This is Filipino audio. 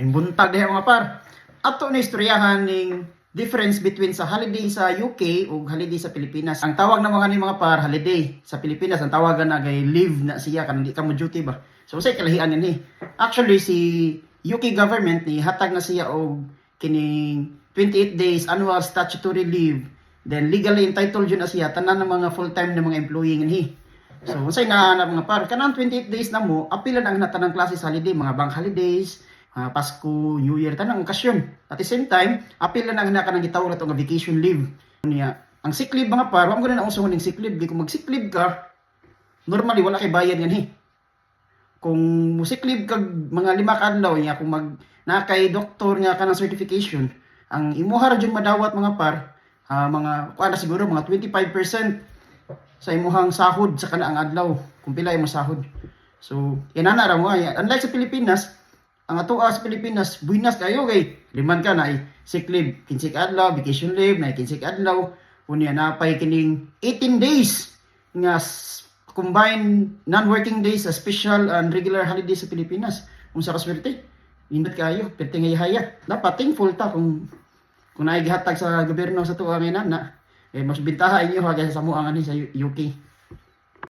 Laing buntag diha mga par. Ato na istoryahan ning difference between sa holiday sa UK ug holiday sa Pilipinas. Ang tawag na mga ni mga par holiday sa Pilipinas, ang tawagan na kay leave na siya kan di ka mo duty ba. So say kalahian ni. Actually si UK government ni hatag na siya og kining 28 days annual statutory leave. Then legally entitled yun na siya tanan ng mga full-time na mga employee ni. So unsay na mga par kanang 28 days na mo apila ang tanang klase sa holiday, mga bank holidays, Pasko, New Year, tanang okasyon. At the same time, apil na nang kanang gitawag nato nga vacation leave. Niya, ang sick leave mga par, wa mo na usahon ning sick leave. Kung mag sick leave ka, normally wala kay bayad yan Kung mo sick leave kag mga 5 ka adlaw niya, kung mag nakay doktor nga kanang certification, ang imuha ra jud madawat mga par, mga kuan siguro mga 25% sa imuhang sahod sa kanaang adlaw kung pila imong sahod. So, inana ra mo unlike sa Pilipinas, ang ato sa Pilipinas, buinas kayo kay liman ka na sick leave, 15 ka adlaw, vacation leave na 15 ka adlaw, unya na pay kining 18 days nga combined non-working days sa special and regular holidays sa Pilipinas. Unsa ka swerte? Indot kayo, perti nga ihaya. Dapat thankful ta kung naay gihatag sa gobyerno sa tuwa nga na mas bintaha inyo kaysa sa mo ang sa UK.